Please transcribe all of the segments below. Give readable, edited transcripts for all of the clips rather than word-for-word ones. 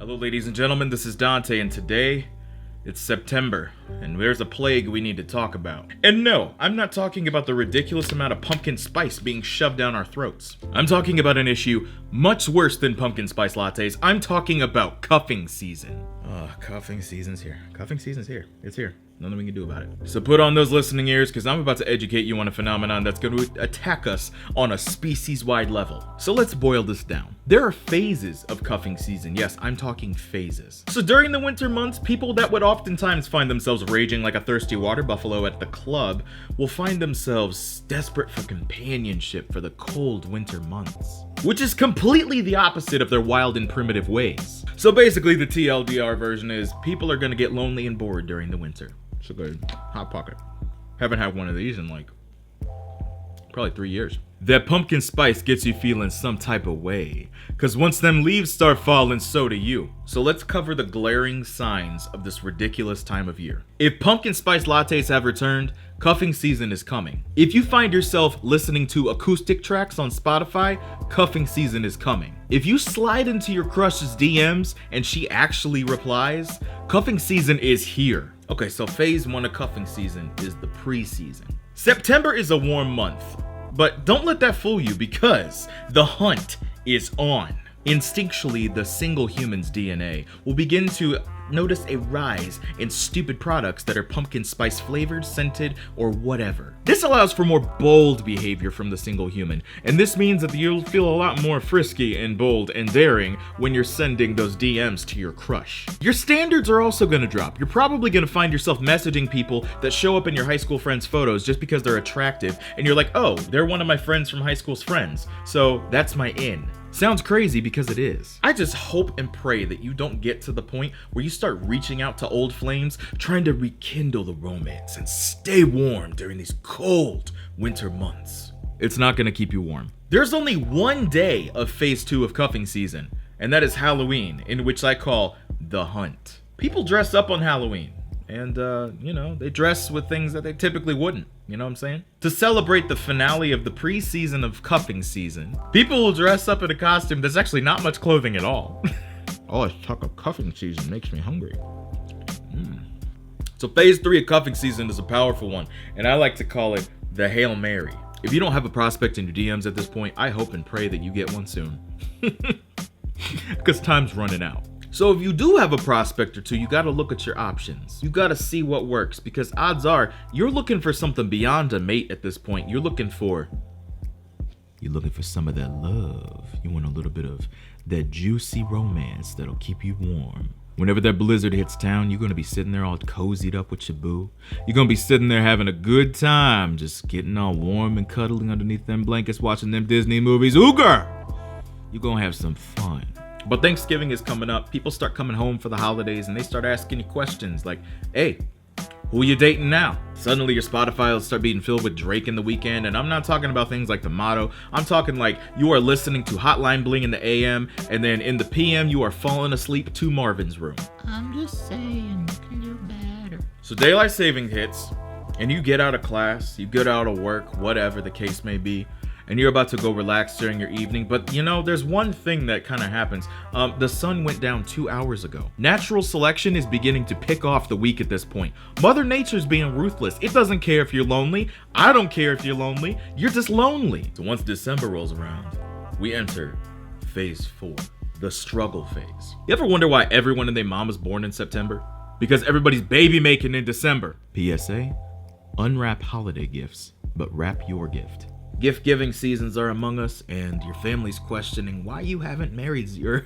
Hello ladies and gentlemen, this is Dante, and today, it's September, and there's a plague we need to talk about. And no, I'm not talking about the ridiculous amount of pumpkin spice being shoved down our throats. I'm talking about an issue much worse than pumpkin spice lattes. I'm talking about cuffing season. Cuffing season's here. Cuffing season's here. It's here. Nothing we can do about it. So put on those listening ears, because I'm about to educate you on a phenomenon that's going to attack us on a species-wide level. So let's boil this down. There are phases of cuffing season. Yes, I'm talking phases. So during the winter months, people that would oftentimes find themselves raging like a thirsty water buffalo at the club will find themselves desperate for companionship for the cold winter months, which is completely the opposite of their wild and primitive ways. So basically the TLDR version is people are going to get lonely and bored during the winter. So good. Hot Pocket. Haven't had one of these in like probably 3 years. That pumpkin spice gets you feeling some type of way, cause once them leaves start falling, so do you. So let's cover the glaring signs of this ridiculous time of year. If pumpkin spice lattes have returned, cuffing season is coming. If you find yourself listening to acoustic tracks on Spotify, cuffing season is coming. If you slide into your crush's DMs and she actually replies, cuffing season is here. Okay, so phase 1 of cuffing season is the pre-season. September is a warm month, but don't let that fool you because the hunt is on. Instinctually, the single human's DNA will begin to notice a rise in stupid products that are pumpkin spice flavored, scented, or whatever. This allows for more bold behavior from the single human, and this means that you'll feel a lot more frisky and bold and daring when you're sending those DMs to your crush. Your standards are also gonna drop. You're probably gonna find yourself messaging people that show up in your high school friends' photos just because they're attractive, and you're like, oh, they're one of my friends from high school's friends, so that's my in. Sounds crazy because it is. I just hope and pray that you don't get to the point where you start reaching out to old flames, trying to rekindle the romance and stay warm during these cold winter months. It's not gonna keep you warm. There's only one day of phase 2 of cuffing season, and that is Halloween, in which I call the hunt. People dress up on Halloween, and they dress with things that they typically wouldn't. You know what I'm saying? To celebrate the finale of the pre-season of cuffing season, people will dress up in a costume that's actually not much clothing at all. All this talk of cuffing season makes me hungry. So phase 3 of cuffing season is a powerful one, and I like to call it the Hail Mary. If you don't have a prospect in your DMs at this point, I hope and pray that you get one soon. Because time's running out. So if you do have a prospect or two, you gotta look at your options. You gotta see what works, because odds are you're looking for something beyond a mate at this point. You're looking for some of that love. You want a little bit of that juicy romance that'll keep you warm. Whenever that blizzard hits town, you're gonna be sitting there all cozied up with your boo. You're gonna be sitting there having a good time, just getting all warm and cuddling underneath them blankets, watching them Disney movies. Ooh, girl! You're gonna have some fun. But Thanksgiving is coming up. People start coming home for the holidays and they start asking you questions like, hey, who you dating now? Suddenly your Spotify will start being filled with Drake in the weekend, and I'm not talking about things like the motto. I'm talking like you are listening to Hotline Bling in the AM, and then in the PM you are falling asleep to Marvin's Room. I'm just saying, you can do better. So daylight saving hits, and you get out of class, you get out of work, whatever the case may be, and you're about to go relax during your evening, but there's one thing that kind of happens. The sun went down 2 hours ago. Natural selection is beginning to pick off the weak at this point. Mother Nature's being ruthless. It doesn't care if you're lonely. I don't care if you're lonely. You're just lonely. So once December rolls around, we enter phase 4, the struggle phase. You ever wonder why everyone and their mom is born in September? Because everybody's baby making in December. PSA, unwrap holiday gifts, but wrap your gift. Gift-giving seasons are among us, and your family's questioning why you haven't married your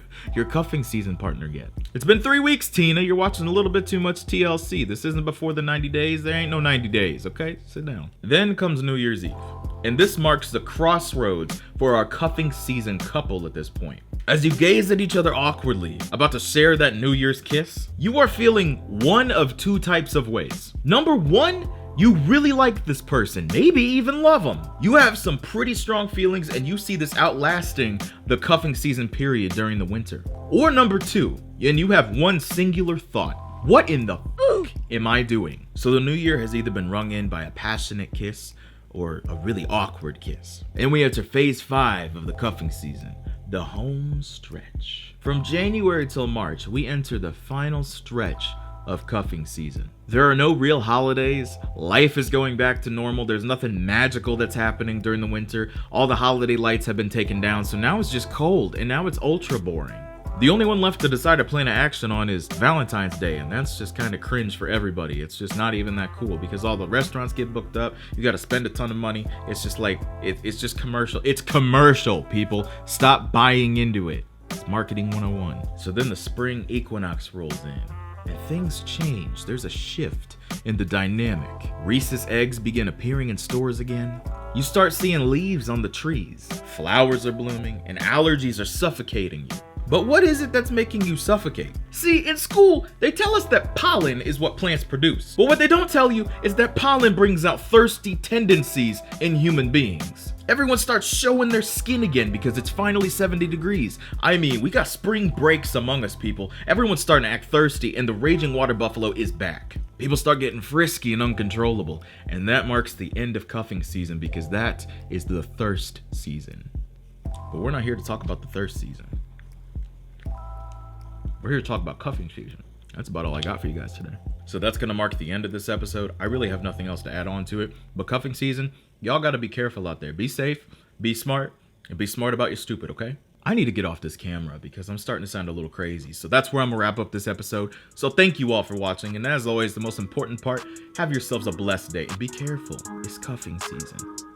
cuffing season partner yet. It's been 3 weeks, Tina. You're watching a little bit too much TLC. This isn't before the 90 days. There ain't no 90 days, okay? Sit down. Then comes New Year's Eve, and this marks the crossroads for our cuffing season couple at this point. As you gaze at each other awkwardly, about to share that New Year's kiss, you are feeling one of 2 types of ways. Number 1, you really like this person, maybe even love them. You have some pretty strong feelings and you see this outlasting the cuffing season period during the winter. Or number 2, and you have one singular thought. What in the fuck am I doing? So the new year has either been rung in by a passionate kiss or a really awkward kiss. And we enter phase 5 of the cuffing season, the home stretch. From January till March, we enter the final stretch of cuffing season. There are no real holidays. Life is going back to normal. There's nothing magical that's happening during the winter. All the holiday lights have been taken down, so now it's just cold, and now it's ultra boring. The only one left to decide a plan of action on is Valentine's Day, and that's just kind of cringe for everybody. It's just not even that cool because all the restaurants get booked up. You got to spend a ton of money. It's just like, it's just commercial. It's commercial, people. Stop buying into it. It's marketing 101. So then the spring equinox rolls in. And things change. There's a shift in the dynamic. Reese's eggs begin appearing in stores again. You start seeing leaves on the trees. Flowers are blooming, and allergies are suffocating you. But what is it that's making you suffocate? See, in school, they tell us that pollen is what plants produce. But what they don't tell you is that pollen brings out thirsty tendencies in human beings. Everyone starts showing their skin again because it's finally 70 degrees. I mean, we got spring breaks among us, people. Everyone's starting to act thirsty, and the raging water buffalo is back. People start getting frisky and uncontrollable, and that marks the end of cuffing season because that is the thirst season. But we're not here to talk about the thirst season. We're here to talk about cuffing season. That's about all I got for you guys today. So that's going to mark the end of this episode. I really have nothing else to add on to it. But cuffing season, y'all got to be careful out there. Be safe, be smart, and be smart about your stupid, okay? I need to get off this camera because I'm starting to sound a little crazy. So that's where I'm going to wrap up this episode. So thank you all for watching. And as always, the most important part, have yourselves a blessed day. And be careful. It's cuffing season.